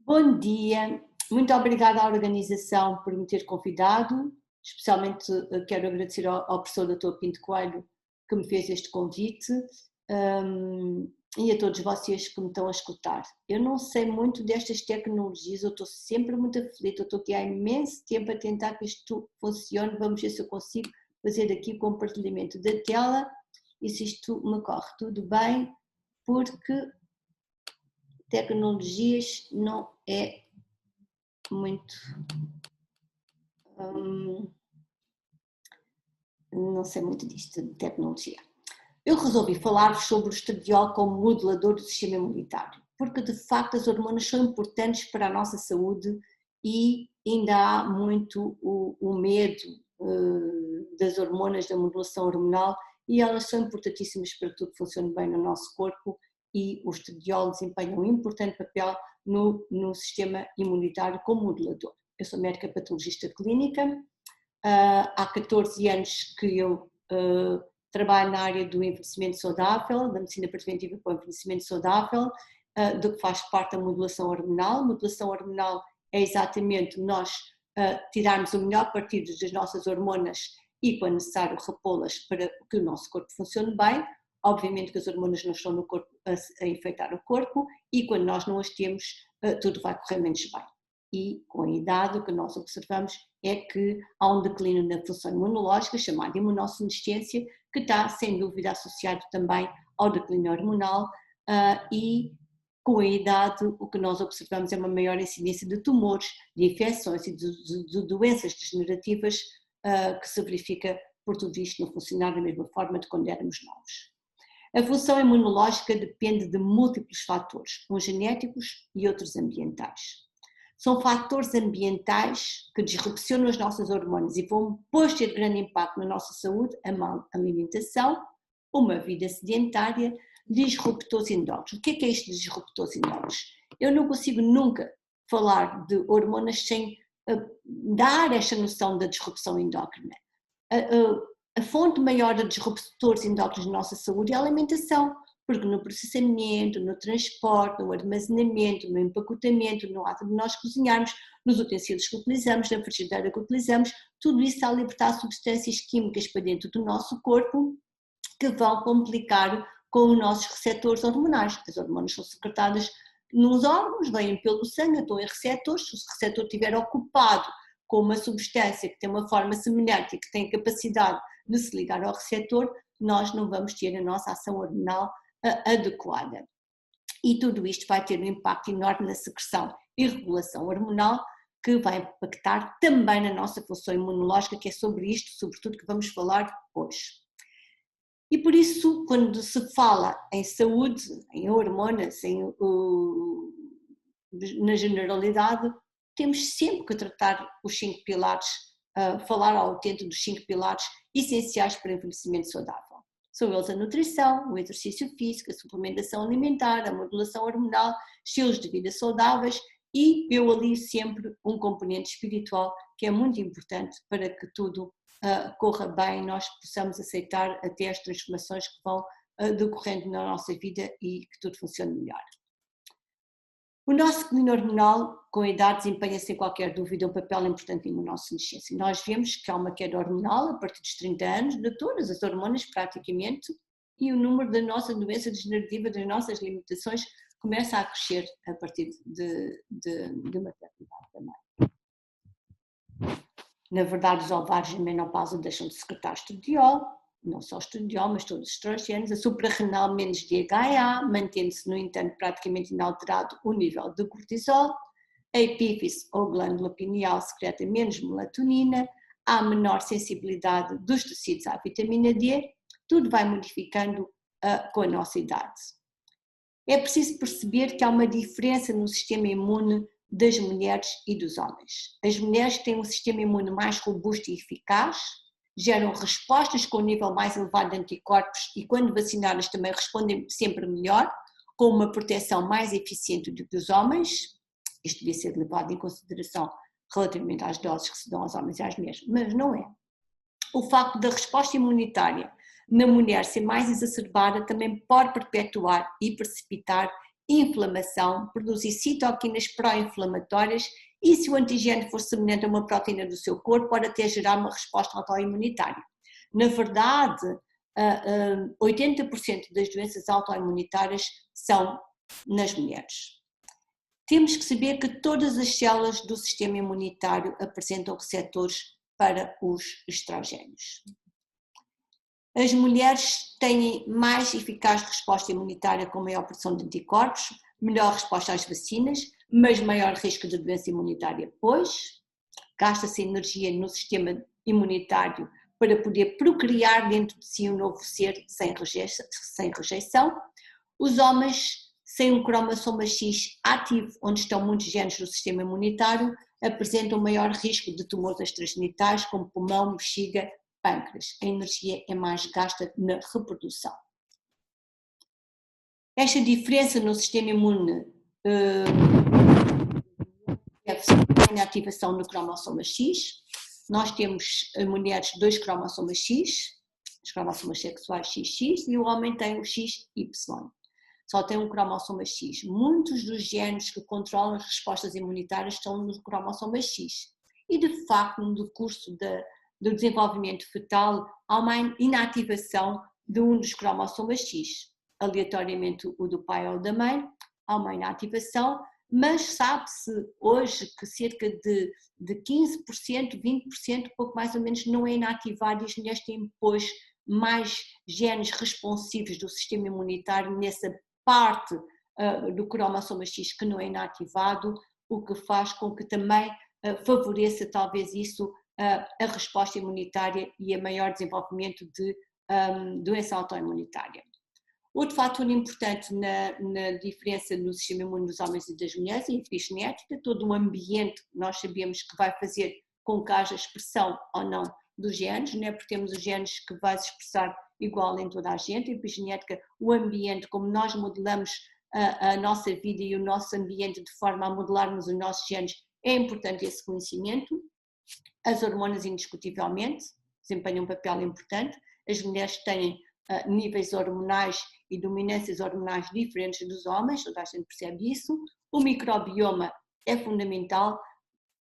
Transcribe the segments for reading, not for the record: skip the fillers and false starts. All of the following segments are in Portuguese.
Bom dia, muito obrigada à organização por me ter convidado, especialmente quero agradecer ao professor Dr. Pinto Coelho que me fez este convite, e a todos vocês que me estão a escutar. Eu não sei muito destas tecnologias, eu estou sempre muito aflita, eu estou aqui há imenso tempo a tentar que isto funcione, vamos ver se eu consigo fazer aqui o compartilhamento da tela e se isto me corre tudo bem, porque tecnologias não é muito, não sei muito disto de tecnologia. Eu resolvi falar-vos sobre o estradiol como modulador do sistema imunitário, porque de facto as hormonas são importantes para a nossa saúde e ainda há muito o medo das hormonas, da modulação hormonal, e elas são importantíssimas para que tudo funcione bem no nosso corpo, e o estradiol desempenha um importante papel no sistema imunitário como modulador. Eu sou médica patologista clínica, há 14 anos que eu trabalho na área do envelhecimento saudável, da medicina preventiva para o envelhecimento saudável, do que faz parte da modulação hormonal. Modulação hormonal é exatamente nós tirarmos o melhor partido das nossas hormonas e, quando necessário, repô-las para que o nosso corpo funcione bem. Obviamente que as hormonas não estão no corpo a enfeitar o corpo, e quando nós não as temos, tudo vai correr menos bem. E com a idade o que nós observamos é que há um declínio na função imunológica, chamada imunossenescência, que está sem dúvida associado também ao declínio hormonal, e com a idade o que nós observamos é uma maior incidência de tumores, de infecções e de doenças degenerativas, que se verifica por tudo isto não funcionar da mesma forma de quando éramos novos. A função imunológica depende de múltiplos fatores, uns genéticos e outros ambientais. São fatores ambientais que disrupcionam as nossas hormonas e vão depois ter grande impacto na nossa saúde: a má alimentação, uma vida sedentária, disruptores endócrinos. O que é isto de disruptores endócrinos? Eu não consigo nunca falar de hormonas sem dar esta noção da disrupção endócrina. A fonte maior de disruptores endócrinos na nossa saúde é a alimentação, porque no processamento, no transporte, no armazenamento, no empacotamento, no ato de nós cozinharmos, nos utensílios que utilizamos, na frigideira que utilizamos, tudo isso está a libertar substâncias químicas para dentro do nosso corpo que vão complicar com os nossos receptores hormonais. As hormonas são secretadas nos órgãos, vêm pelo sangue, estão em receptores. Se o receptor estiver ocupado com uma substância que tem uma forma semelhante e que tem capacidade de se ligar ao receptor, nós não vamos ter a nossa ação hormonal adequada. E tudo isto vai ter um impacto enorme na secreção e regulação hormonal, que vai impactar também na nossa função imunológica, que é sobre isto, sobretudo, que vamos falar hoje. E por isso, quando se fala em saúde, em hormonas, na generalidade, temos sempre que tratar os 5 pilares, falar ao utente dos 5 pilares essenciais para o envelhecimento saudável. São eles a nutrição, o exercício físico, a suplementação alimentar, a modulação hormonal, estilos de vida saudáveis, e eu alio sempre um componente espiritual que é muito importante para que tudo corra bem, nós possamos aceitar até as transformações que vão decorrendo na nossa vida e que tudo funcione melhor. O nosso declínio hormonal, com a idade, desempenha sem qualquer dúvida um papel importante na imunossenescência. Nós vemos que há uma queda hormonal a partir dos 30 anos, de todas as hormonas praticamente, e o número da nossa doença degenerativa, das nossas limitações, começa a crescer a partir de uma certa idade também. Na verdade, os ovários em menopausa deixam de secretar estradiol, não só o estradiol, mas todos os estrogénios. A suprarrenal menos DHA, mantendo-se, no entanto, praticamente inalterado o nível de cortisol. A epífise ou glândula pineal secreta menos melatonina, há menor sensibilidade dos tecidos à vitamina D, tudo vai modificando com a nossa idade. É preciso perceber que há uma diferença no sistema imune das mulheres e dos homens. As mulheres têm um sistema imune mais robusto e eficaz, geram respostas com um nível mais elevado de anticorpos e, quando vacinadas, também respondem sempre melhor, com uma proteção mais eficiente do que os homens. Isto devia ser levado em consideração relativamente às doses que se dão aos homens e às mulheres, mas não é. O facto da resposta imunitária na mulher ser mais exacerbada também pode perpetuar e precipitar inflamação, produzir citoquinas pró-inflamatórias e se o antigênio for semelhante a uma proteína do seu corpo, pode até gerar uma resposta autoimunitária. Na verdade, 80% das doenças autoimunitárias são nas mulheres. Temos que saber que todas as células do sistema imunitário apresentam receptores para os estrogénios. As mulheres têm mais eficaz resposta imunitária com maior produção de anticorpos, melhor resposta às vacinas, mas maior risco de doença imunitária, pois gasta-se energia no sistema imunitário para poder procriar dentro de si um novo ser sem rejeição. Os homens sem um cromossoma X ativo, onde estão muitos genes do sistema imunitário, apresentam maior risco de tumores extragenitais, como pulmão, bexiga, pâncreas. A energia é mais gasta na reprodução. Esta diferença no sistema imune deve-se à ativação do cromossoma X. Nós temos mulheres 2 cromossomas X, os cromossomas sexuais XX, e o homem tem o XY. Só tem um cromossoma X. Muitos dos genes que controlam as respostas imunitárias estão no cromossoma X. E, de facto, no decurso do desenvolvimento fetal, há uma inativação de um dos cromossomas X. Aleatoriamente o do pai ou da mãe, há uma inativação, mas sabe-se hoje que cerca de 15%, 20%, pouco mais ou menos, não é inativado e as mulheres têm, pois, mais genes responsivos do sistema imunitário nessa parte do cromossoma X que não é inativado, o que faz com que também favoreça talvez isso a resposta imunitária e a maior desenvolvimento de doença autoimunitária. Outro fator importante na diferença no sistema imune dos homens e das mulheres é a epigenética, todo o ambiente que nós sabemos que vai fazer com que haja expressão ou não dos genes, não é porque temos os genes que vai se expressar igual em toda a gente. A epigenética, o ambiente, como nós modelamos a nossa vida e o nosso ambiente de forma a modelarmos os nossos genes, é importante esse conhecimento. As hormonas, indiscutivelmente, desempenham um papel importante. As mulheres têm níveis hormonais e dominâncias hormonais diferentes dos homens, toda a gente percebe isso. O microbioma é fundamental.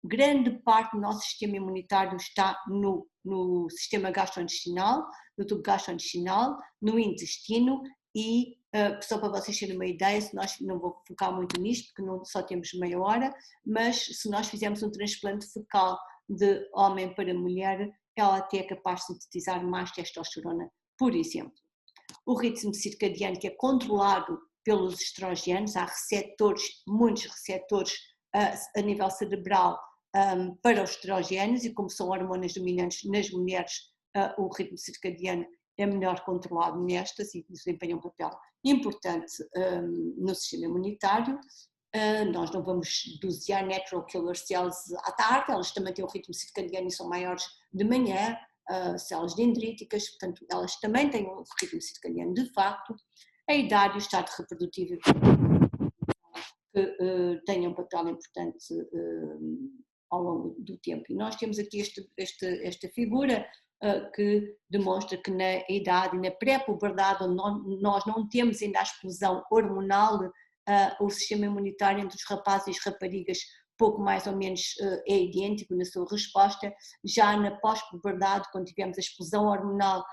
Grande parte do nosso sistema imunitário está no sistema gastrointestinal, no tubo gastrointestinal, no intestino e, só para vocês terem uma ideia, se nós, não vou focar muito nisto porque não, só temos meia hora, mas se nós fizermos um transplante fecal de homem para mulher, ela até é capaz de sintetizar mais testosterona, por exemplo. O ritmo circadiano, que é controlado pelos estrogénios, há receptores, muitos receptores a nível cerebral para os estrogénios, e como são hormonas dominantes nas mulheres, o ritmo circadiano é melhor controlado nestas e desempenha um papel importante no sistema imunitário. Nós não vamos dosear natural killer cells à tarde, elas também têm um ritmo circadiano e são maiores de manhã, células dendríticas, portanto elas também têm um ritmo circadiano de facto. A idade e o estado reprodutivo que tenham um papel importante ao longo do tempo. E nós temos aqui esta figura que demonstra que na idade e na pré-puberdade, onde nós não temos ainda a explosão hormonal, o sistema imunitário entre os rapazes e as raparigas pouco mais ou menos é idêntico na sua resposta. Já na pós-puberdade, quando tivemos a explosão hormonal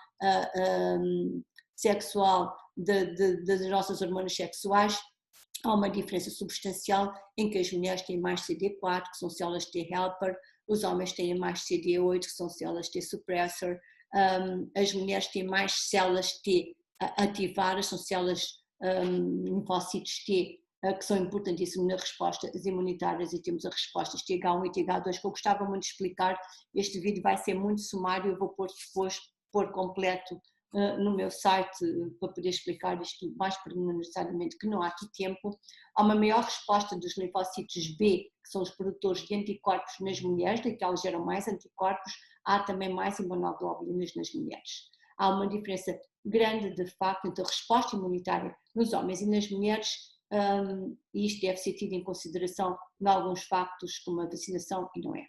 sexual das nossas hormonas sexuais, há uma diferença substancial em que as mulheres têm mais CD4, que são células T helper, os homens têm mais CD8, que são células T suppressor, as mulheres têm mais células T ativadas, são células linfócitos T, que são importantíssimos nas respostas imunitárias, e temos as respostas TH1 e TH2 que eu gostava muito de explicar. Este vídeo vai ser muito sumário, eu vou pôr depois completo no meu site para poder explicar isto mais pormenorizadamente, que não há aqui tempo. Há uma maior resposta dos linfócitos B, que são os produtores de anticorpos nas mulheres, daí que elas geram mais anticorpos, há também mais imunoglobulinas nas mulheres. Há uma diferença grande, de facto, entre a resposta imunitária nos homens e nas mulheres, e isto deve ser tido em consideração em alguns factos, como a vacinação, e não é.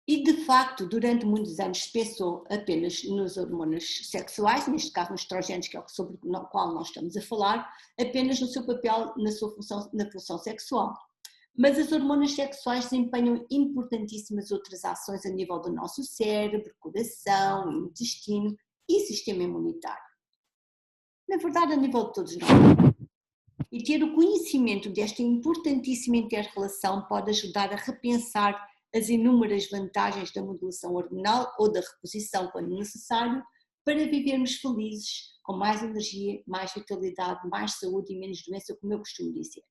E, de facto, durante muitos anos se pensou apenas nas hormonas sexuais, neste caso nos estrogénios, que é sobre o qual nós estamos a falar, apenas no seu papel, na sua função, na função sexual. Mas as hormonas sexuais desempenham importantíssimas outras ações a nível do nosso cérebro, coração, intestino e sistema imunitário. Na verdade, a nível de todos nós. E ter o conhecimento desta importantíssima inter-relação pode ajudar a repensar as inúmeras vantagens da modulação hormonal ou da reposição quando necessário, para vivermos felizes, com mais energia, mais vitalidade, mais saúde e menos doença, como eu costumo dizer.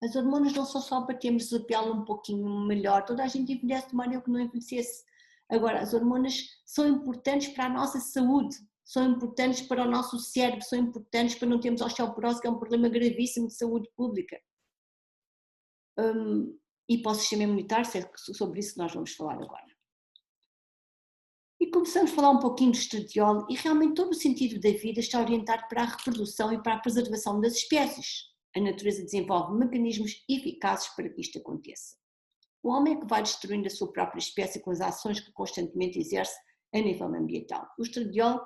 As hormonas não são só para termos a pele um pouquinho melhor, toda a gente envelhece de maneira que não envelhecesse. Agora, as hormonas são importantes para a nossa saúde, são importantes para o nosso cérebro, são importantes para não termos osteoporose, que é um problema gravíssimo de saúde pública. E para o sistema imunitário, é sobre isso que nós vamos falar agora. E começamos a falar um pouquinho do estradiol, e realmente todo o sentido da vida está orientado para a reprodução e para a preservação das espécies. A natureza desenvolve mecanismos eficazes para que isto aconteça. O homem é que vai destruindo a sua própria espécie com as ações que constantemente exerce a nível ambiental. O estradiol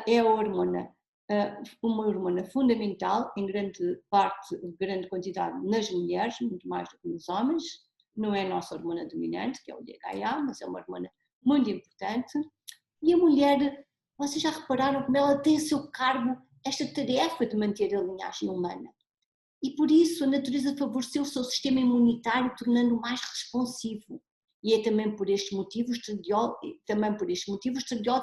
é a hormona, uma hormona fundamental, em grande quantidade nas mulheres, muito mais do que nos homens. Não é a nossa hormona dominante, que é o DHA, mas é uma hormona muito importante. E a mulher, vocês já repararam como ela tem a seu cargo esta tarefa de manter a linhagem humana. E por isso a natureza favoreceu o seu sistema imunitário, tornando-o mais responsivo. E é também por este motivo o estradiol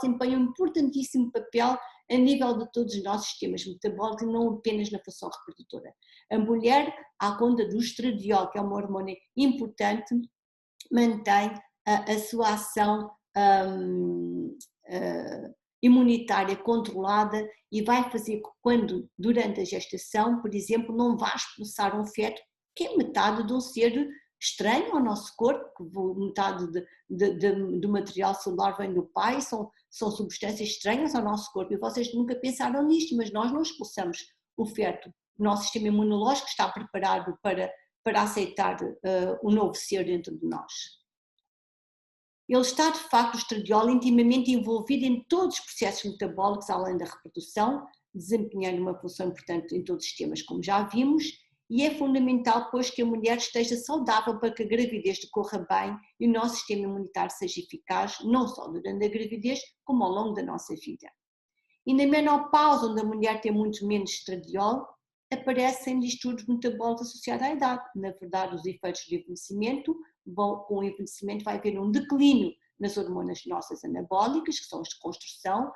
desempenha um importantíssimo papel a nível de todos os nossos sistemas metabólicos, e não apenas na função reprodutora. A mulher, à conta do estradiol, que é uma hormona importante, mantém a sua ação imunitária controlada, e vai fazer que quando, durante a gestação, por exemplo, não vá expulsar um feto que é metade de um ser estranho ao nosso corpo, que metade do material celular vem do pai, são substâncias estranhas ao nosso corpo, e vocês nunca pensaram nisto, mas nós não expulsamos o feto. O nosso sistema imunológico está preparado para aceitar o novo ser dentro de nós. Ele está, de facto, o estradiol, intimamente envolvido em todos os processos metabólicos, além da reprodução, desempenhando uma função importante em todos os sistemas, como já vimos, e é fundamental, pois, que a mulher esteja saudável para que a gravidez decorra bem e o nosso sistema imunitário seja eficaz, não só durante a gravidez, como ao longo da nossa vida. E na menopausa, onde a mulher tem muito menos estradiol, aparecem distúrbios metabólicos associados à idade. Na verdade, os efeitos do envelhecimento, com o envelhecimento vai haver um declínio nas hormonas nossas anabólicas, que são as de construção,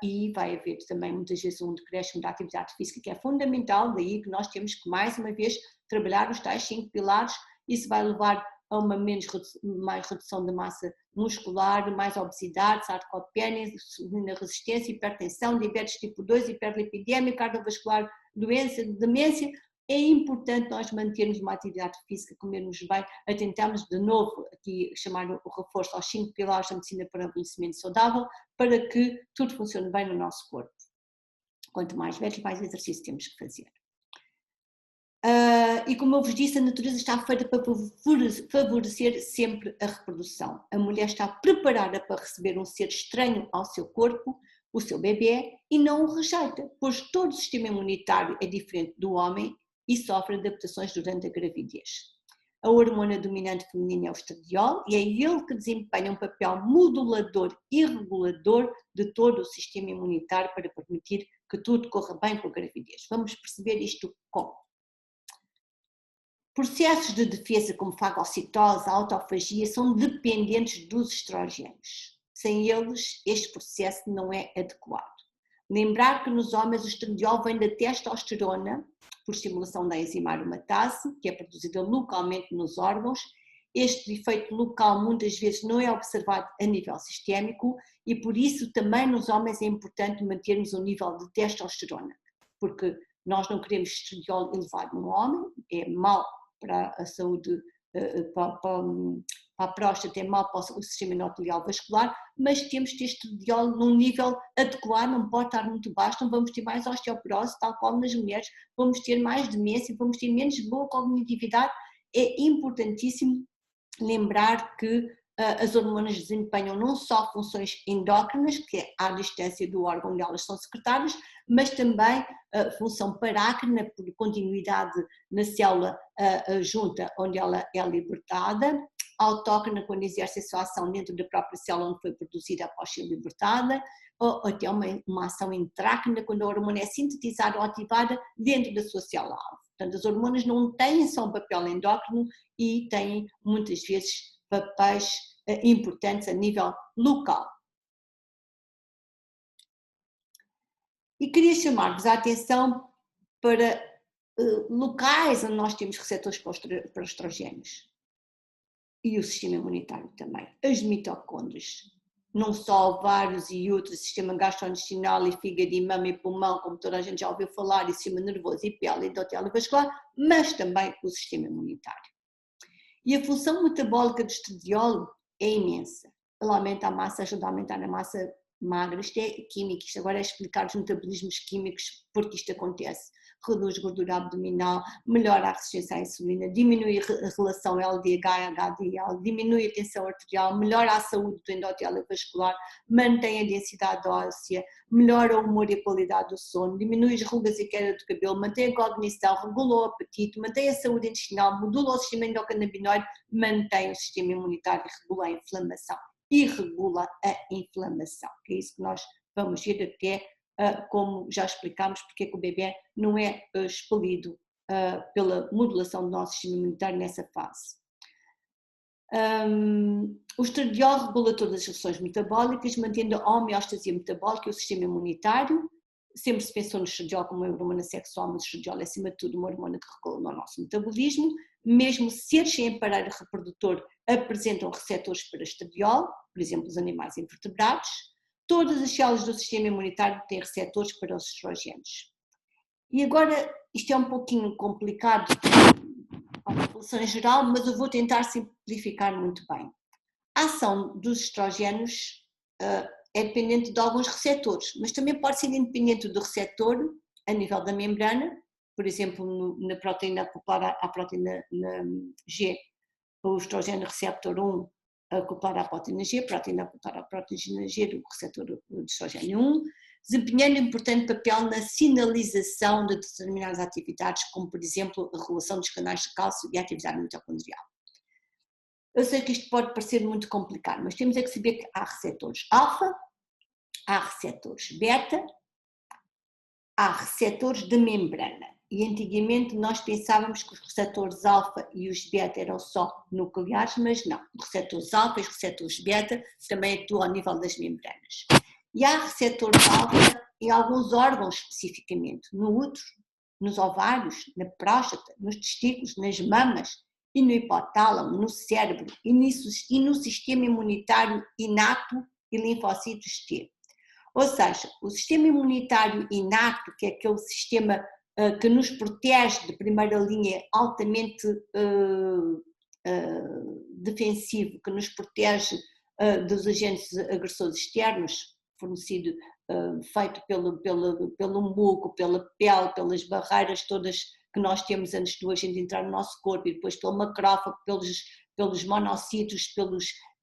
e vai haver também muitas vezes um decréscimo da atividade física, que é fundamental, daí que nós temos que mais uma vez trabalhar os tais 5 pilares. Isso vai levar a uma mais redução da massa muscular, mais obesidade, sarcopenia, insulina resistência, hipertensão, diabetes tipo 2, hiperlipidemia, cardiovascular, doença, demência. É importante nós mantermos uma atividade física, comermos bem, tentamos de novo aqui chamar o reforço aos 5 pilares da medicina para o envelhecimento saudável, para que tudo funcione bem no nosso corpo. Quanto mais velhos, mais exercício temos que fazer. E como eu vos disse, a natureza está feita para favorecer sempre a reprodução. A mulher está preparada para receber um ser estranho ao seu corpo, o seu bebê, e não o rejeita, pois todo o sistema imunitário é diferente do homem e sofre adaptações durante a gravidez. A hormona dominante feminina é o estradiol, e é ele que desempenha um papel modulador e regulador de todo o sistema imunitário para permitir que tudo corra bem com a gravidez. Vamos perceber isto como? Processos de defesa como fagocitose, autofagia são dependentes dos estrogénios. Sem eles, este processo não é adequado. Lembrar que nos homens o estradiol vem da testosterona, por estimulação da enzima aromatase, que é produzida localmente nos órgãos. Este efeito local muitas vezes não é observado a nível sistémico, e por isso também nos homens é importante mantermos um nível de testosterona, porque nós não queremos estradiol elevado no homem, é mau para a saúde, para a próstata, é mau para o sistema endotelial vascular, mas temos de ter estradiol num nível adequado, não pode estar muito baixo, não vamos ter mais osteoporose, tal como nas mulheres, vamos ter mais demência, vamos ter menos boa cognitividade. É importantíssimo lembrar que as hormonas desempenham não só funções endócrinas, que é à distância do órgão onde elas são secretadas, mas também a função parácrina, por continuidade na célula junta onde ela é libertada, autócrina, quando exerce a sua ação dentro da própria célula onde foi produzida após ser libertada, ou até uma ação intrácrina, quando a hormona é sintetizada ou ativada dentro da sua célula-alvo. Portanto, as hormonas não têm só um papel endócrino e têm muitas vezes papéis importantes a nível local. E queria chamar-vos a atenção para locais onde nós temos receptores para estrogénios e o sistema imunitário também. As mitocôndrias, não só ovários e útero, sistema gastrointestinal e fígado e mama e pulmão, como toda a gente já ouviu falar, e sistema nervoso e pele, endotelial e vascular, mas também o sistema imunitário. E a função metabólica do estradiol é imensa. Ele aumenta a massa, ajuda a aumentar a massa magra. Isto é químico, isto agora é explicar os metabolismos químicos, porque isto acontece. Reduz gordura abdominal, melhora a resistência à insulina, diminui a relação LDH-HDL, diminui a tensão arterial, melhora a saúde do endotélio vascular, mantém a densidade óssea, melhora o humor e a qualidade do sono, diminui as rugas e queda do cabelo, mantém a cognição, regula o apetite, mantém a saúde intestinal, modula o sistema endocannabinoide, mantém o sistema imunitário e regula a inflamação. E regula a inflamação, que é isso que nós vamos ver até, como já explicámos, porque é que o bebê não é expelido pela modulação do nosso sistema imunitário nessa fase. O estradiol regula todas as reações metabólicas, mantendo a homeostasia metabólica e o sistema imunitário. Sempre se pensou no estradiol como uma hormona sexual, mas o estradiol é, acima de tudo, uma hormona que regula o nosso metabolismo. Mesmo seres sem aparelho reprodutor apresentam receptores para estradiol, por exemplo, os animais invertebrados. Todas as células do sistema imunitário têm receptores para os estrogénios. E agora, isto é um pouquinho complicado para a população em geral, mas eu vou tentar simplificar muito bem. A ação dos estrogénios é dependente de alguns receptores, mas também pode ser independente do receptor a nível da membrana, por exemplo, na proteína acoplar à proteína G, o estrogênio receptor 1 acoplar à proteína G, proteína acoplar à proteína G do receptor de estrogênio 1, desempenhando um importante papel na sinalização de determinadas atividades, como por exemplo a regulação dos canais de cálcio e a atividade mitocondrial. Eu sei que isto pode parecer muito complicado, mas temos é que saber que há receptores alfa, há receptores beta, há receptores de membrana. E antigamente nós pensávamos que os receptores alfa e os beta eram só nucleares, mas não. Os receptores alfa e os receptores beta também atuam ao nível das membranas. E há receptores alfa em alguns órgãos especificamente, no útero, nos ovários, na próstata, nos testículos, nas mamas e no hipotálamo, no cérebro e no sistema imunitário inato e linfócitos T. Ou seja, o sistema imunitário inato, que é aquele sistema que nos protege de primeira linha, altamente defensivo, que nos protege dos agentes agressores externos, feito pelo muco, pela pele, pelas barreiras todas que nós temos antes do agente entrar no nosso corpo, e depois pelo macrófago, pelos monocitos,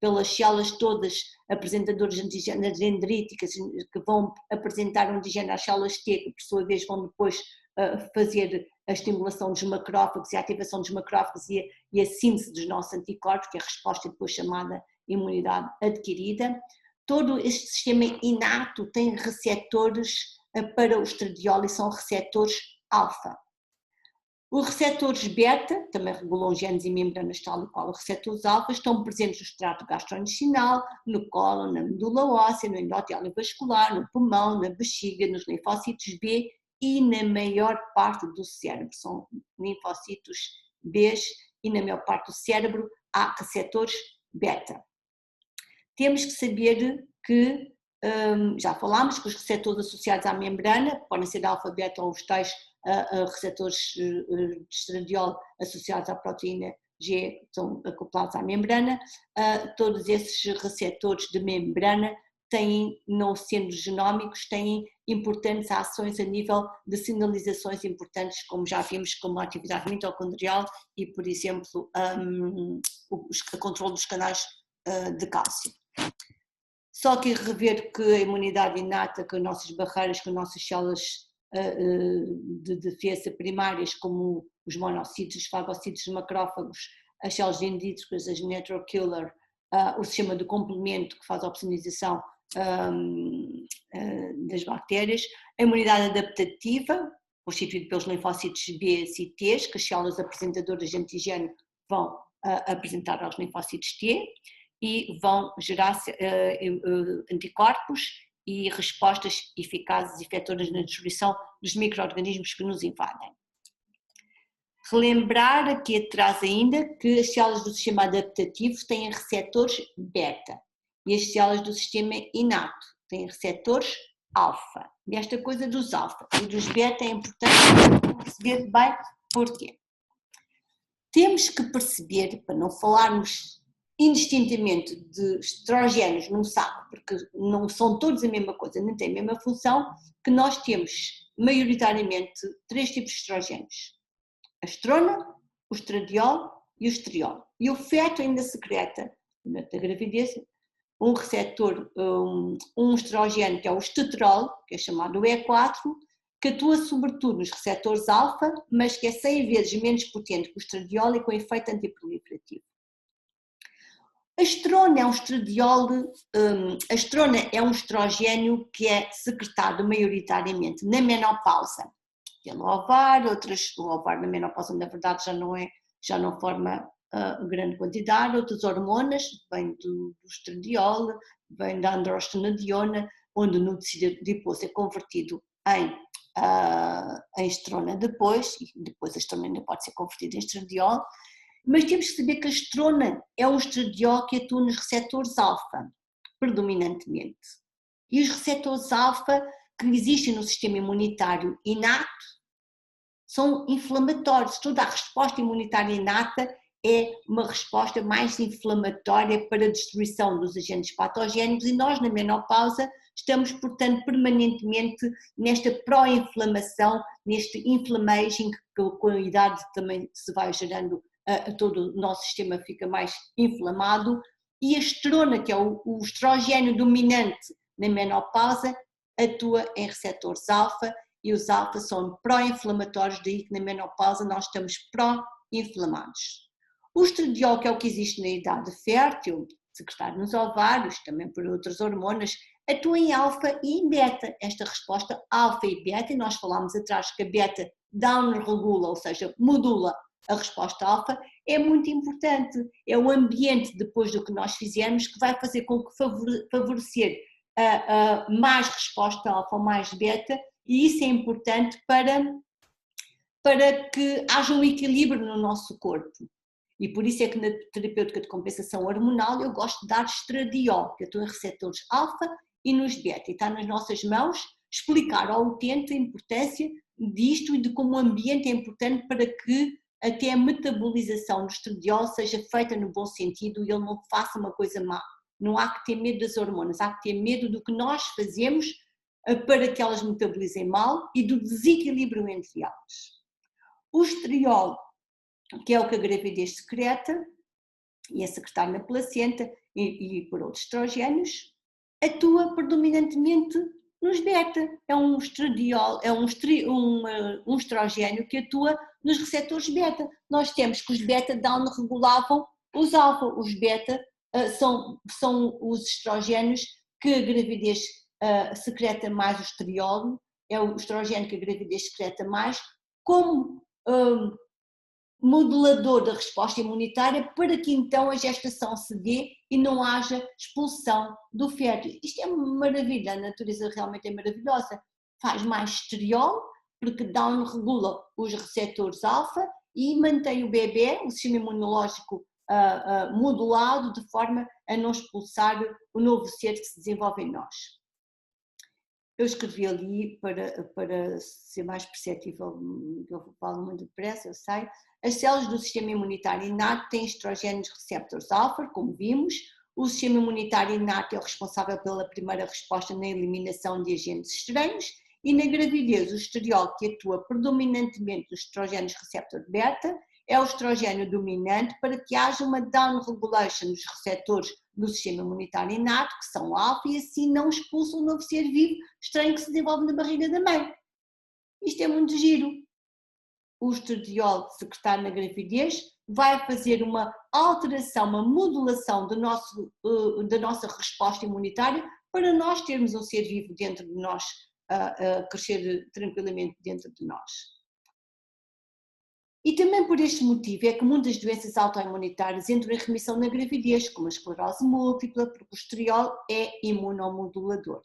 pelas células todas apresentadoras de antigênios dendríticas que vão apresentar um antigênio às células T, que por sua vez vão depois fazer a estimulação dos macrófagos e a ativação dos macrófagos e a síntese dos nossos anticorpos, que é a resposta depois chamada imunidade adquirida. Todo este sistema inato tem receptores para o estradiol e são receptores alfa. Os receptores beta, também regulam genes e membranas tal e qual os receptores alfa, estão presentes no extrato gastrointestinal, no cólon, na medula óssea, no endotélio vascular, no pulmão, na bexiga, nos linfócitos B e na maior parte do cérebro. São linfócitos B e na maior parte do cérebro há receptores beta. Temos que saber que, já falámos que os receptores associados à membrana podem ser alfa, beta ou os tais receptores de estradiol associados à proteína G, são acoplados à membrana. Todos esses receptores de membrana têm, não sendo genómicos, têm importantes ações a nível de sinalizações importantes, como já vimos, como a atividade mitocondrial e, por exemplo, o controle dos canais de cálcio. Só que rever que a imunidade inata, que as nossas barreiras, que as nossas células de defesa primárias, como os monocitos, os fagocitos, os macrófagos, as células dendríticas, as natural killer, o sistema de complemento que faz a opsonização das bactérias, a imunidade adaptativa, constituída pelos linfócitos B e T, que as células apresentadoras de antigênio vão apresentar aos linfócitos T e vão gerar anticorpos e respostas eficazes e efetuadoras na destruição dos micro-organismos que nos invadem. Relembrar aqui atrás ainda que as células do sistema adaptativo têm receptores beta e as células do sistema inato têm receptores alfa. E esta coisa dos alfa e dos beta é importante perceber bem porquê. Temos que perceber, para não falarmos indistintamente de estrogénios num saco, porque não são todos a mesma coisa, nem têm a mesma função, que nós temos maioritariamente 3 tipos de estrogénios: a estrona, o estradiol e o estriol. E o feto ainda secreta, durante a gravidez, um receptor, um estrogénio que é o estetrol, que é chamado E4, que atua sobretudo nos receptores alfa, mas que é 100 vezes menos potente que o estradiol e com efeito antiproliferativo. A estrona é um estradiol, a estrona é um estrogénio que é secretado maioritariamente na menopausa, pelo ovário, o ovário na menopausa na verdade já não forma grande quantidade, outras hormonas, vem do estradiol, vem da androstenediona, onde o tecido adiposo é convertido em estrona depois, e depois a estrona ainda pode ser convertida em estradiol, mas temos que saber que a estrona é um estradiol que atua nos receptores alfa, predominantemente. E os receptores alfa que existem no sistema imunitário inato são inflamatórios. Toda a resposta imunitária inata é uma resposta mais inflamatória para a destruição dos agentes patogénicos e nós na menopausa estamos, portanto, permanentemente nesta pró-inflamação, neste inflammaging, que com a idade também se vai gerando, todo o nosso sistema fica mais inflamado, e a estrona, que é o estrogénio dominante na menopausa, atua em receptores alfa e os alfa são pró-inflamatórios, daí que na menopausa nós estamos pró-inflamados. O estradiol, que é o que existe na idade fértil, secretado nos ovários, também por outras hormonas, atua em alfa e em beta. Esta resposta alfa e beta, e nós falámos atrás que a beta down-regula, ou seja, modula a resposta alfa, é muito importante. É o ambiente, depois do que nós fizermos, que vai fazer com que favorecer mais resposta alfa ou mais beta, e isso é importante para que haja um equilíbrio no nosso corpo. E por isso é que na terapêutica de compensação hormonal eu gosto de dar estradiol, que atua em receptores alfa e nos beta. E está nas nossas mãos explicar ao utente a importância disto e de como o ambiente é importante para que até a metabolização do estradiol seja feita no bom sentido e ele não faça uma coisa má. Não há que ter medo das hormonas, há que ter medo do que nós fazemos para que elas metabolizem mal e do desequilíbrio entre elas. O estriol, que é o que a gravidez secreta, e é secretado na placenta e por outros estrogénios, atua predominantemente nos beta. É um estradiol, é um estrogénio que atua nos receptores beta. Nós temos que os beta down regulavam os alfa. Os beta são os estrogénios que a gravidez secreta mais o estriol, é o estrogénio que a gravidez secreta mais, como modulador da resposta imunitária para que então a gestação se dê e não haja expulsão do feto. Isto é maravilha, a natureza realmente é maravilhosa. Faz mais estriol, porque down regula os receptores alfa e mantém o bebê, o sistema imunológico modulado de forma a não expulsar o novo ser que se desenvolve em nós. Eu escrevi ali para ser mais perceptível, eu falo muito depressa, eu sei. As células do sistema imunitário inato têm estrogénios receptores alfa, como vimos. O sistema imunitário inato é o responsável pela primeira resposta na eliminação de agentes estranhos e na gravidez o estriol que atua predominantemente nos estrogénios receptor beta é o estrogênio dominante para que haja uma down-regulation dos receptores do sistema imunitário inato, que são alfa, e assim não expulsam o novo ser vivo estranho que se desenvolve na barriga da mãe. Isto é muito giro. O estradiol secretado na gravidez vai fazer uma alteração, uma modulação da nossa resposta imunitária para nós termos um ser vivo dentro de nós, crescer tranquilamente dentro de nós. E também por este motivo é que muitas doenças autoimunitárias entram em remissão na gravidez, como a esclerose múltipla, porque o estriol é imunomodulador.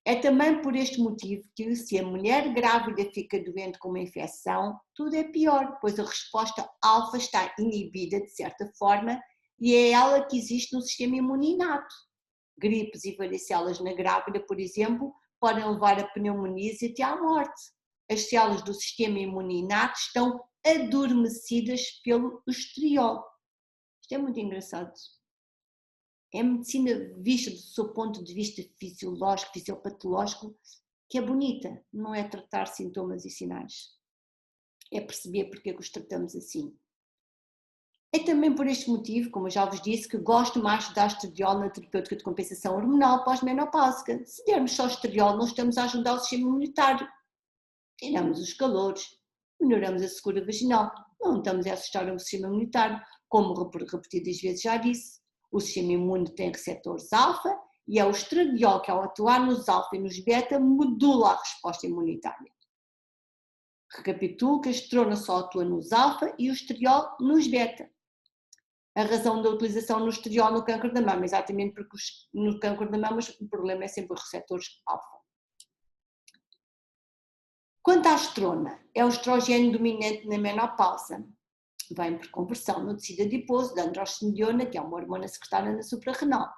É também por este motivo que se a mulher grávida fica doente com uma infecção, tudo é pior, pois a resposta alfa está inibida de certa forma e é ela que existe no sistema imune inato. Gripes e varicelas na grávida, por exemplo, podem levar a pneumonias e até à morte. As células do sistema imune inato estão adormecidas pelo estriol. Isto é muito engraçado. É a medicina vista do seu ponto de vista fisiológico, fisiopatológico, que é bonita, não é tratar sintomas e sinais. É perceber porque é que os tratamos assim. É também por este motivo, como eu já vos disse, que gosto mais de dar estradiol na terapêutica de compensação hormonal pós-menopáusica. Se dermos só estradiol, não estamos a ajudar o sistema imunitário. Tiramos os calores, melhoramos a secura vaginal, não estamos a assustar o sistema imunitário, como repetidas vezes já disse. O sistema imune tem receptores alfa e é o estradiol que, ao atuar nos alfa e nos beta, modula a resposta imunitária. Recapitulo que a estrona só atua nos alfa e o estriol nos beta. A razão da utilização no estriol no câncer da mama, exatamente porque no câncer da mama o problema é sempre os receptores alfa. Quanto à estrona, é o estrogênio dominante na menopausa. Vem por conversão no tecido adiposo da androstenediona, que é uma hormona secretada na suprarrenal.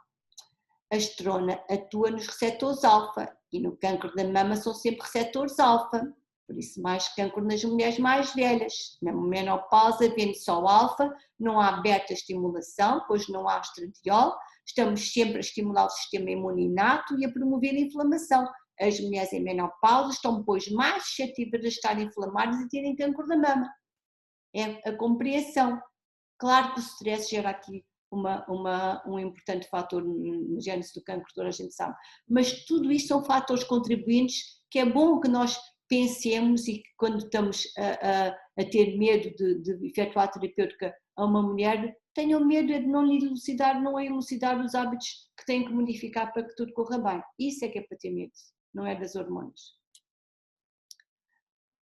A estrona atua nos receptores alfa e no câncer da mama são sempre receptores alfa, por isso mais câncer nas mulheres mais velhas. Na menopausa vem só alfa, não há beta-estimulação, pois não há estradiol, estamos sempre a estimular o sistema imune inato e a promover a inflamação. As mulheres em menopausa estão, pois, mais suscetíveis a estarem inflamadas e terem câncer da mama. É a compreensão. Claro que o stress gera aqui um importante fator na gênese do cancro, toda a gente sabe, mas tudo isto são fatores contribuintes que é bom que nós pensemos e que quando estamos a ter medo de efetuar a terapêutica a uma mulher, tenham medo de não lhe elucidar, não é elucidar os hábitos que têm que modificar para que tudo corra bem. Isso é que é para ter medo, não é das hormonas.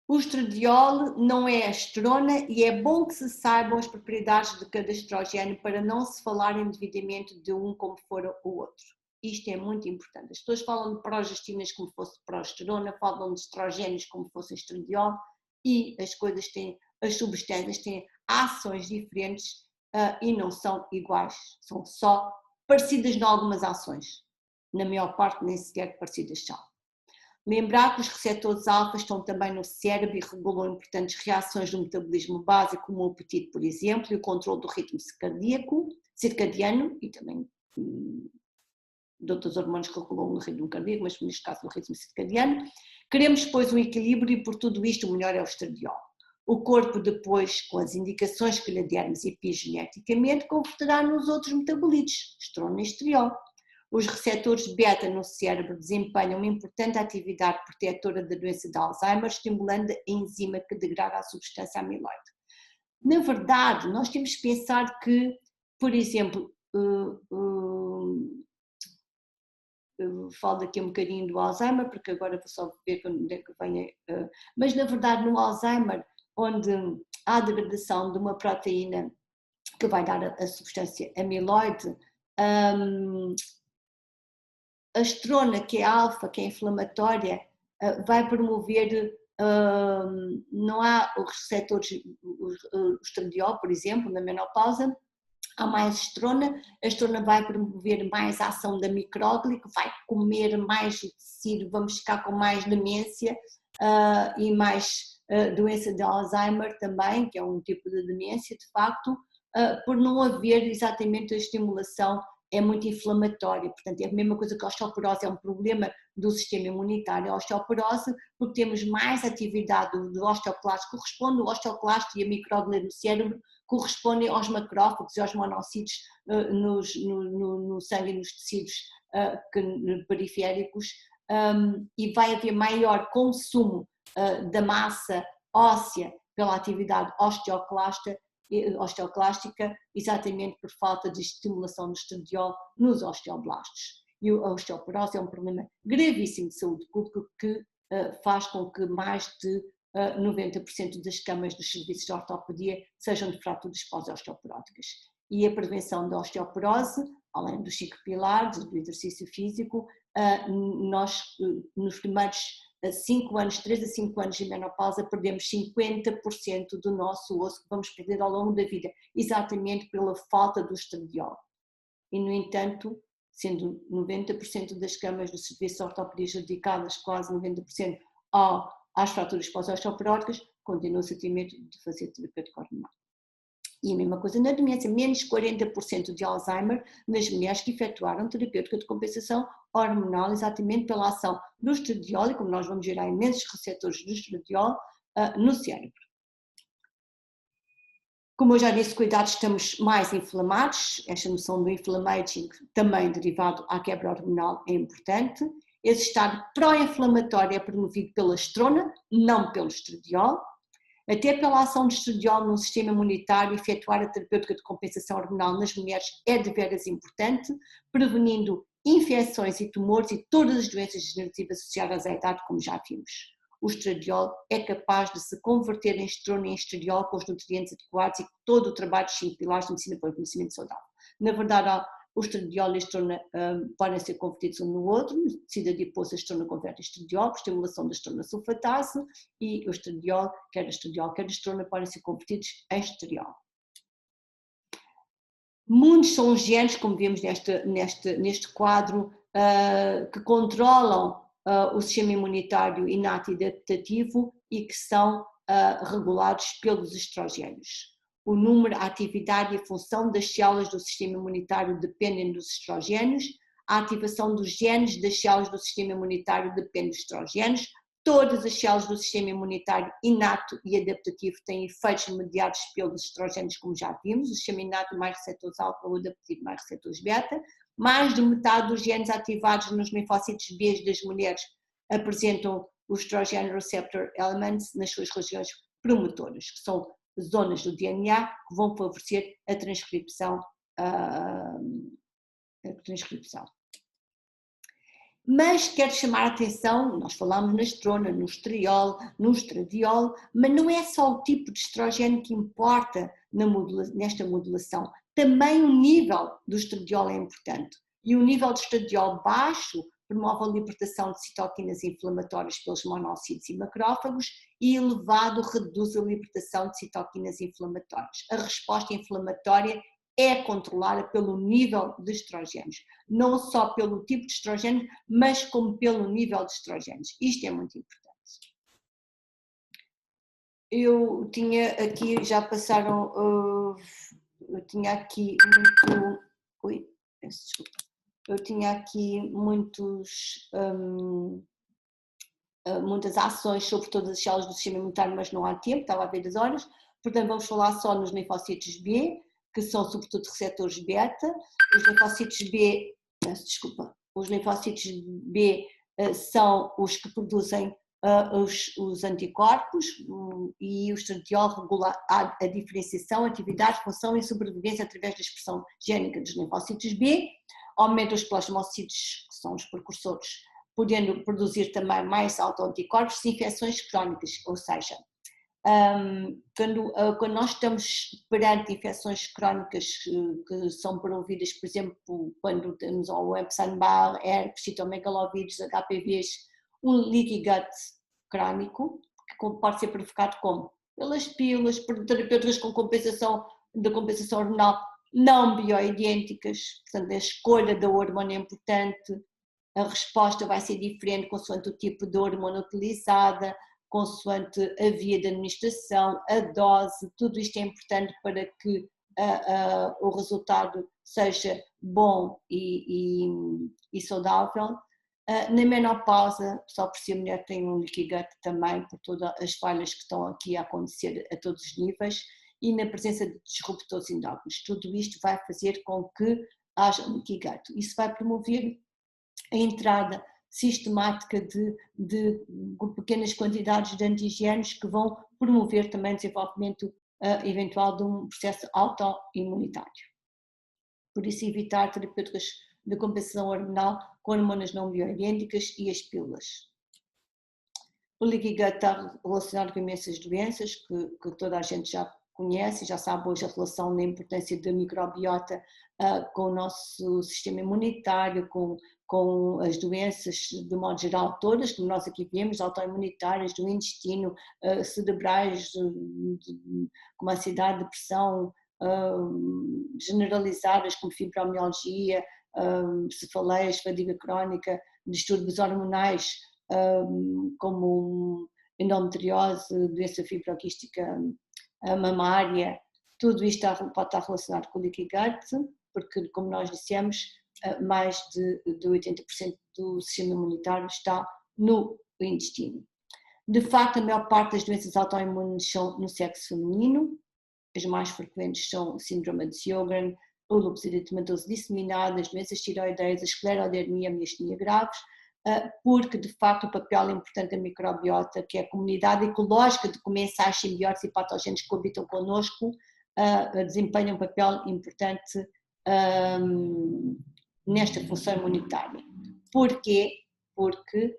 O estradiol não é a estrona e é bom que se saibam as propriedades de cada estrogênio para não se falar indevidamente de um como for o outro. Isto é muito importante. As pessoas falam de progestinas como fosse progesterona, falam de estrogénios como fosse estradiol e as coisas têm, as substâncias têm ações diferentes e não são iguais. São só parecidas em algumas ações. Na maior parte nem sequer parecidas são. Lembrar que os receptores alfa estão também no cérebro e regulam importantes reações do metabolismo básico, como o apetite, por exemplo, e o controle do ritmo circadiano e também de outros hormônios que regulam o ritmo cardíaco, mas neste caso o ritmo circadiano. Queremos, pois, um equilíbrio e por tudo isto o melhor é o estradiol. O corpo depois, com as indicações que lhe dermos epigeneticamente, converterá nos outros metabolitos, estrona e estriol. Os receptores beta no cérebro desempenham uma importante atividade protetora da doença de Alzheimer, estimulando a enzima que degrada a substância amiloide. Na verdade, nós temos que pensar que, por exemplo, eu falo daqui um bocadinho do Alzheimer, porque agora vou só ver quando é que venha, mas na verdade no Alzheimer, onde há a degradação de uma proteína que vai dar a substância amiloide, a estrona, que é alfa, que é inflamatória, vai promover, não há os receptores, o estradiol, por exemplo, na menopausa, há mais estrona, a estrona vai promover mais a ação da micróglia, que vai comer mais o tecido, vamos ficar com mais demência e mais doença de Alzheimer também, que é um tipo de demência, de facto, por não haver exatamente a estimulação é muito inflamatória, portanto é a mesma coisa que a osteoporose, é um problema do sistema imunitário. A osteoporose, porque temos mais atividade do osteoclasto, corresponde ao osteoclasto e a microglia no cérebro, correspondem aos macrófagos e aos monocitos no sangue e nos tecidos periféricos, e vai haver maior consumo da massa óssea pela atividade osteoclástica, exatamente por falta de estimulação do estradiol nos osteoblastos. E a osteoporose é um problema gravíssimo de saúde pública que faz com que mais de 90% das camas dos serviços de ortopedia sejam de fraturas pós-osteoporóticas. E a prevenção da osteoporose, além dos 5 pilares, do exercício físico, nós nos primeiros 5 anos, 3 a 5 anos de menopausa, perdemos 50% do nosso osso que vamos perder ao longo da vida, exatamente pela falta do estradiol. E, no entanto, sendo 90% das camas do serviço de ortopedia dedicadas, quase 90% às fraturas pós-osteoporóticas, continua-se a ter medo de fazer terapêutico hormonal. E a mesma coisa na demência, menos 40% de Alzheimer nas mulheres que efetuaram terapêutica de compensação hormonal, exatamente pela ação do estradiol, e como nós vamos ver, há imensos receptores do estradiol no cérebro. Como eu já disse, cuidado, estamos mais inflamados, esta noção do inflammaging, também derivado à quebra hormonal, é importante. Esse estado pró-inflamatório é promovido pela estrona, não pelo estradiol. Até pela ação do estradiol no sistema imunitário, efetuar a terapêutica de compensação hormonal nas mulheres é de veras importante, prevenindo infecções e tumores e todas as doenças degenerativas associadas à idade, como já vimos. O estradiol é capaz de se converter em estrona e em estradiol com os nutrientes adequados e todo o trabalho dos 5 pilares da medicina para o envelhecimento saudável. Na verdade, o estradiol e a estrona podem ser convertidos um no outro, no tecido adiposo a estrona converte em estradiol por estimulação da estrona sulfatase, e o estradiol, quer a estrona, podem ser convertidos em estradiol. Muitos são os genes, como vemos neste quadro, que controlam o sistema imunitário inato e adaptativo e que são regulados pelos estrogénios. O número, a atividade e a função das células do sistema imunitário dependem dos estrogénios, a ativação dos genes das células do sistema imunitário depende dos estrogénios, todas as células do sistema imunitário inato e adaptativo têm efeitos mediados pelos estrogénios, como já vimos, o sistema inato mais receptores alfa, o adaptativo mais receptores beta. Mais de metade dos genes ativados nos linfócitos B das mulheres apresentam o estrogen receptor elements nas suas regiões promotoras, que são zonas do DNA que vão favorecer a transcrição. Mas quero chamar a atenção, nós falamos na estrona, no estriol, no estradiol, mas não é só o tipo de estrogênio que importa nesta modulação, também o nível do estradiol é importante. E o nível de estradiol baixo promove a libertação de citoquinas inflamatórias pelos monocitos e macrófagos e elevado reduz a libertação de citoquinas inflamatórias. A resposta inflamatória é controlada pelo nível de estrogénios, não só pelo tipo de estrogênio, mas como pelo nível de estrogénios. Isto é muito importante. Eu tinha aqui, já passaram, eu tinha aqui muito, ui, peço desculpa, eu tinha aqui muitas ações sobre todas as células do sistema imunitário, mas não há tempo, estava a ver as horas, portanto vamos falar só nos linfócitos B, que são sobretudo receptores beta. Os linfócitos B, os linfócitos B são os que produzem os anticorpos, e o estradiol regula a diferenciação, atividade, função e sobrevivência através da expressão génica dos linfócitos B, aumenta os plasmocitos, que são os precursores, podendo produzir também mais autoanticorpos e infecções crónicas, ou seja, quando nós estamos perante infecções crónicas que são promovidas, por exemplo, quando temos o Epstein-Barr, herpes, citomegalovírus, HPVs, um leaky gut crónico, que pode ser provocado como? Pelas pílulas, por terapêuticas com compensação hormonal não bioidênticas, portanto a escolha da hormona é importante, a resposta vai ser diferente consoante o tipo de hormona utilizada, consoante a via de administração, a dose, tudo isto é importante para que o resultado seja bom e saudável. Na menopausa, só por si a mulher tem um leaky gut também, por todas as falhas que estão aqui a acontecer a todos os níveis, e na presença de disruptores endócrinos. Tudo isto vai fazer com que haja um leaky gut. Isso vai promover a entrada sistemática de pequenas quantidades de antigénios que vão promover também o desenvolvimento eventual de um processo autoimunitário. Por isso, evitar terapêuticas de compensação hormonal com hormonas não bioidênticas e as pílulas. O leaky gut está relacionado com imensas doenças que toda a gente já conhece, já sabe hoje a relação na importância da microbiota com o nosso sistema imunitário, com as doenças de modo geral todas, como nós aqui vemos, autoimunitárias, do intestino, cerebrais, como ansiedade, depressão, generalizadas como fibromialgia, cefaleias, fadiga crónica, distúrbios hormonais como endometriose, doença fibroquística mamária, tudo isto pode estar relacionado com o leaky gut, porque, como nós dissemos, mais de 80% do sistema imunitário está no intestino. De facto, a maior parte das doenças autoimunes são no sexo feminino. As mais frequentes são o síndrome de Sjögren, o lúpus eritematoso disseminado, as doenças tiroideias, a esclerodermia, a miastenia graves, porque de facto o papel importante da microbiota, que é a comunidade ecológica de comensais, simbióticos e patógenos que coabitam connosco, desempenha um papel importante nesta função imunitária. Porquê? Porque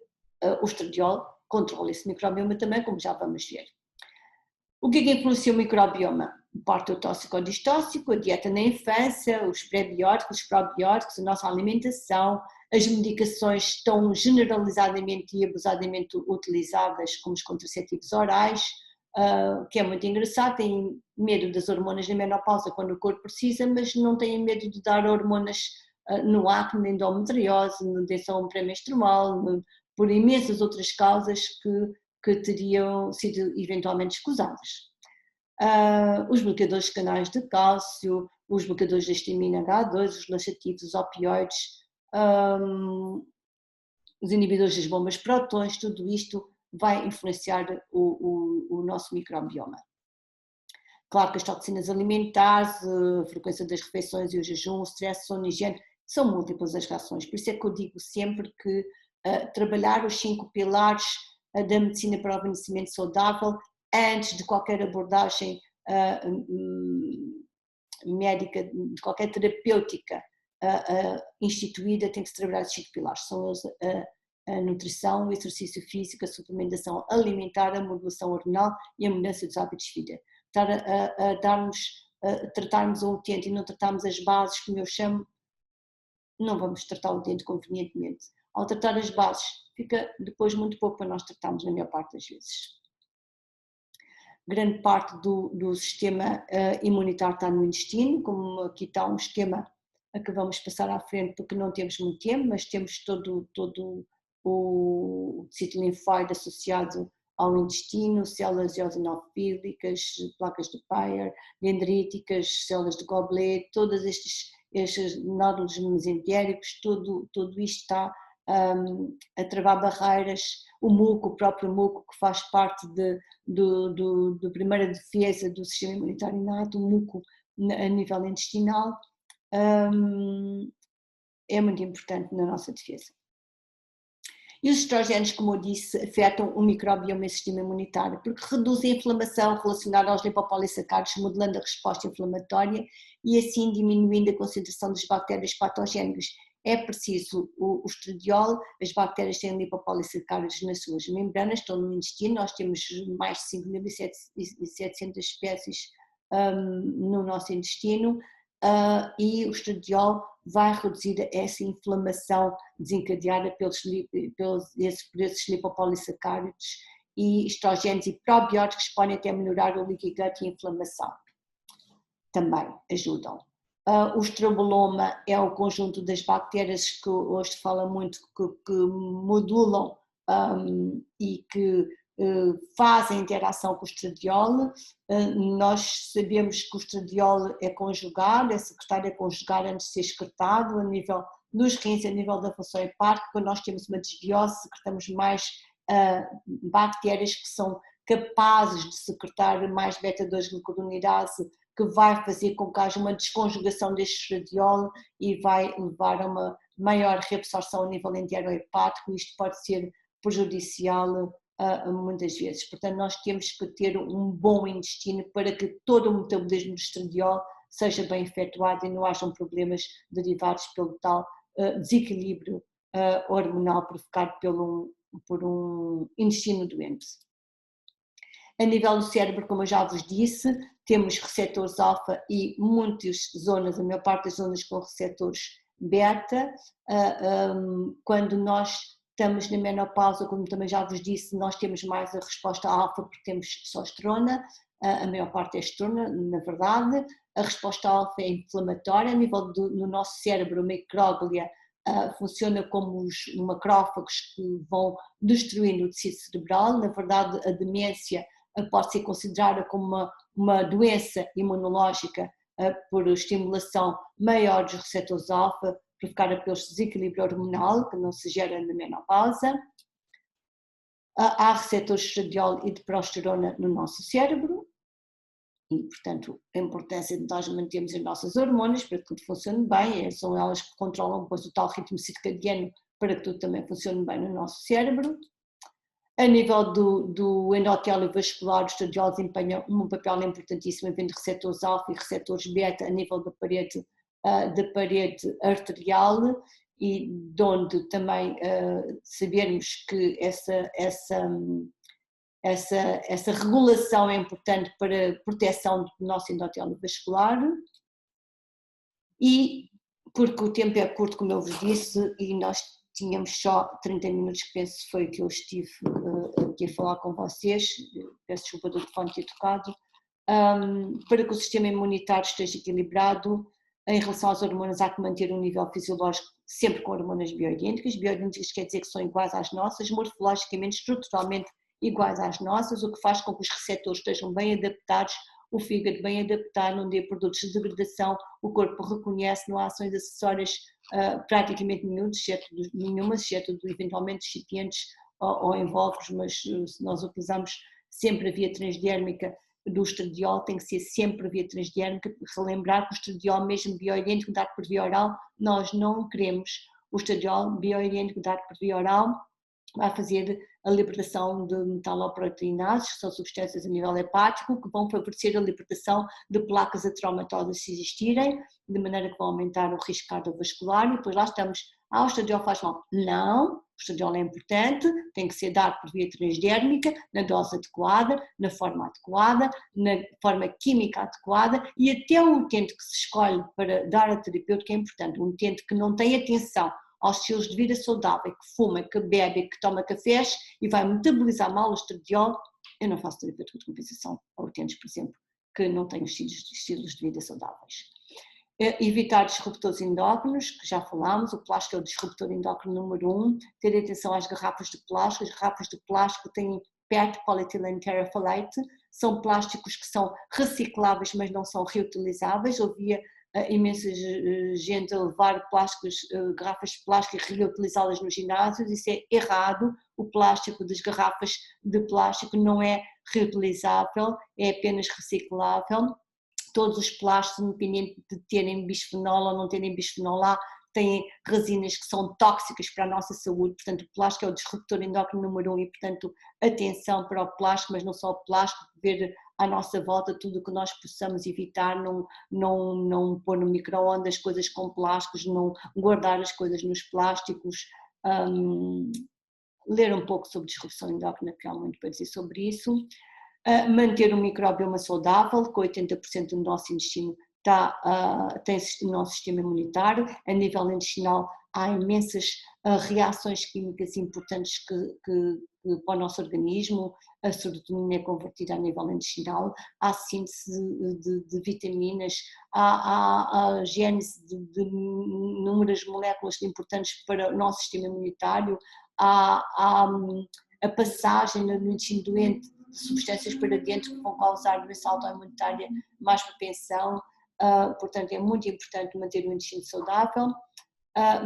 o estradiol controla esse microbioma também, como já vamos ver. O que é que influencia o microbioma? Parte do tóxico ou distóxico, a dieta na infância, os pré-bióticos, os probióticos, a nossa alimentação, as medicações estão generalizadamente e abusadamente utilizadas como os contraceptivos orais, que é muito engraçado, têm medo das hormonas na menopausa quando o corpo precisa, mas não têm medo de dar hormonas no acne, na endometriose, na tensão pré-menstrual, por imensas outras causas que teriam sido eventualmente escusadas. Os bloqueadores de canais de cálcio, os bloqueadores da histamina H2, os laxativos, os opioides, os inibidores das bombas de prótons, tudo isto vai influenciar o nosso microbioma. Claro que as toxinas alimentares, a frequência das refeições e o jejum, o stress, sono e higiene, são múltiplas as reações. Por isso é que eu digo sempre que trabalhar os 5 pilares da medicina para o envelhecimento saudável antes de qualquer abordagem médica, de qualquer terapêutica instituída, tem que se trabalhar os 5 pilares. São eles a nutrição, o exercício físico, a suplementação alimentar, a modulação hormonal e a mudança dos hábitos de vida. Estar tratarmos o utente e não tratarmos as bases, como eu chamo, não vamos tratar o utente convenientemente. Ao tratar as bases, fica depois muito pouco para nós tratarmos na maior parte das vezes. Grande parte do sistema imunitário está no intestino, como aqui está um esquema a que vamos passar à frente porque não temos muito tempo, mas temos todo o tecido linfóide associado ao intestino, células eosinofílicas, placas de Peyer, dendríticas, células de Goblet, todos estes nódulos mesentéricos, tudo isto está a travar barreiras, o próprio muco que faz parte da primeira defesa do sistema imunitário inato, o muco a nível intestinal, é muito importante na nossa defesa. E os estrogénios, como eu disse, afetam o microbioma e o sistema imunitário, porque reduzem a inflamação relacionada aos lipopolissacarídeos, modelando a resposta inflamatória e assim diminuindo a concentração das bactérias patogénicas. É preciso o estradiol, as bactérias têm lipopolissacarídeos nas suas membranas, estão no intestino, nós temos mais de 5.700 espécies no nosso intestino, e o estradiol vai reduzir essa inflamação desencadeada por esses lipopolissacarídeos, e estrogénios e probióticos podem até melhorar o leaky gut e a inflamação. Também ajudam. O estroboloma é o conjunto das bactérias que hoje se fala muito, que modulam e que fazem interação com o estradiol. Nós sabemos que o estradiol é conjugado, é secretado, é conjugado antes de ser excretado a nível nos rins, a nível da função hepática. Quando nós temos uma desbiose, secretamos mais bactérias que são capazes de secretar mais beta-2-glicuronidase, que vai fazer com que haja uma desconjugação deste estradiol e vai levar a uma maior reabsorção a nível enterohepático. Isto pode ser prejudicial muitas vezes. Portanto, nós temos que ter um bom intestino para que todo o metabolismo do estradiol seja bem efetuado e não hajam problemas derivados pelo tal desequilíbrio hormonal provocado por um intestino doente. A nível do cérebro, como eu já vos disse, temos receptores alfa e muitas zonas, a maior parte das zonas com receptores beta. Quando nós estamos na menopausa, como também já vos disse, nós temos mais a resposta alfa porque temos testosterona, a maior parte é estrona, na verdade. A resposta alfa é inflamatória, a nível no nosso cérebro, a micróglia funciona como os macrófagos que vão destruindo o tecido cerebral. Na verdade, a demência pode ser considerada como uma doença imunológica por estimulação maior dos receptores alfa, provocada pelo desequilíbrio hormonal que não se gera na menopausa. Há receptores de estradiol e de progesterona no nosso cérebro e, portanto, a importância de nós mantermos as nossas hormonas para que tudo funcione bem, são elas que controlam depois o tal ritmo circadiano para que tudo também funcione bem no nosso cérebro. A nível do endotélio vascular, o estradiol desempenha um papel importantíssimo, havendo receptores alfa e receptores beta a nível da parede arterial, e de onde também sabermos que essa regulação é importante para a proteção do nosso endotélio vascular. E porque o tempo é curto, como eu vos disse, e nós tínhamos só 30 minutos, que penso que foi que eu estive aqui a falar com vocês, peço desculpa do telefone ter tocado, para que o sistema imunitário esteja equilibrado. Em relação às hormonas, há que manter um nível fisiológico sempre com hormonas bioidênticas. Bioidênticas quer dizer que são iguais às nossas, morfologicamente, estruturalmente iguais às nossas, o que faz com que os receptores estejam bem adaptados, o fígado bem adaptado, não dê produtos de degradação, o corpo reconhece, não há ações acessórias praticamente nenhuma, exceto eventualmente excipientes ou invólucros, mas se nós utilizamos sempre a via transdérmica do estradiol, tem que ser sempre a via transdérmica, relembrar que o estradiol, mesmo bioidêntico dado por via oral, nós não queremos. O estradiol bioidêntico dado por via oral vai fazer a libertação de metaloproteinases, que são substâncias a nível hepático, que vão favorecer a libertação de placas atraumatosas se existirem, de maneira que vão aumentar o risco cardiovascular, e depois lá estamos, o estradiol faz mal. Não, o estradiol é importante, tem que ser dado por via transdérmica, na dose adequada, na forma adequada, na forma química adequada, e até o utente que se escolhe para dar a terapêutica é importante, um utente que não tem atenção aos estilos de vida saudável, que fuma, que bebe, que toma cafés e vai metabolizar mal o estradiol. Eu não faço terapêutica de compensação a utentes, por exemplo, que não têm estilos de vida saudáveis. Evitar disruptores endócrinos, que já falámos, o plástico é o disruptor endócrino número 1, ter atenção às garrafas de plástico. As garrafas de plástico têm PET, polietileno terephthalate, são plásticos que são recicláveis, mas não são reutilizáveis. Havia imensa gente a levar garrafas de plástico e reutilizá-las nos ginásios. Isso é errado. O plástico das garrafas de plástico não é reutilizável, é apenas reciclável. Todos os plásticos, independente de terem bisfenol ou não terem bisfenol A, têm resinas que são tóxicas para a nossa saúde. Portanto, o plástico é o disruptor endócrino número 1 e, portanto, atenção para o plástico, mas não só o plástico, ver à nossa volta tudo o que nós possamos evitar, não pôr no micro-ondas coisas com plásticos, não guardar as coisas nos plásticos, ler um pouco sobre disrupção endócrina, que há muito para dizer sobre isso. Manter um microbioma saudável, que 80% do nosso intestino tem o nosso sistema imunitário. A nível intestinal há imensas reações químicas importantes que para o nosso organismo. A serotonina é convertida a nível intestinal, há síntese de vitaminas, há gênese de inúmeras moléculas importantes para o nosso sistema imunitário, há a passagem no intestino doente de substâncias para dentro que vão causar doença autoimunitária, mais propensão, portanto é muito importante manter o intestino saudável,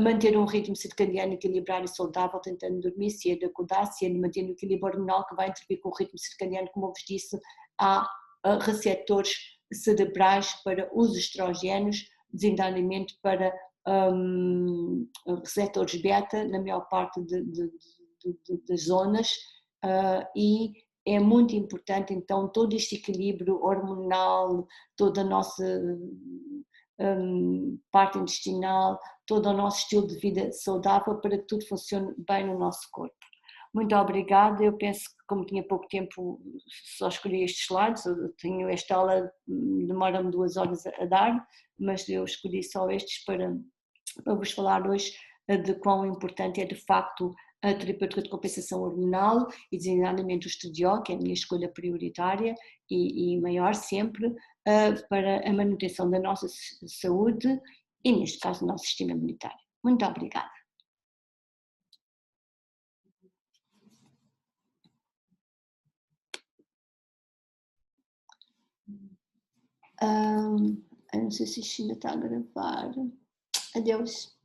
manter um ritmo circadiano equilibrado e saudável, tentando dormir cedo, acordar cedo, manter o equilíbrio hormonal que vai intervir com o ritmo circadiano, como eu vos disse, há receptores cerebrais para os estrogénios, designadamente para receptores beta na maior parte das zonas, e é muito importante então todo este equilíbrio hormonal, toda a nossa parte intestinal, todo o nosso estilo de vida saudável para que tudo funcione bem no nosso corpo. Muito obrigada, eu penso que como tinha pouco tempo só escolhi estes slides, eu tenho esta aula, demora-me 2 horas a dar, mas eu escolhi só estes para vos falar hoje de quão importante é de facto a terapêutica de compensação hormonal e designadamente o estradiol, que é a minha escolha prioritária e maior sempre, para a manutenção da nossa saúde e neste caso do nosso sistema imunitário. Muito obrigada. Eu não sei se isto ainda está a gravar. Adeus.